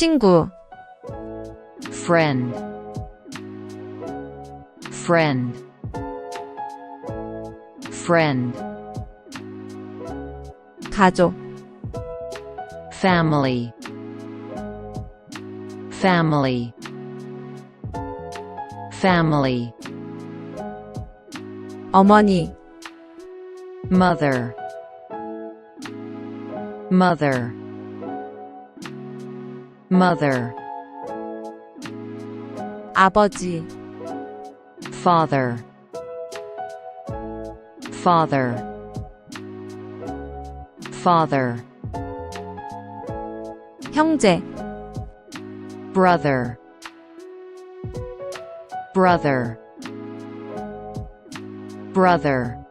친구, friend, friend, friend, 가족, family, family, family, 어머니, mother, mother, mother, 아버지, father, father, father, 형제, brother, brother, brother,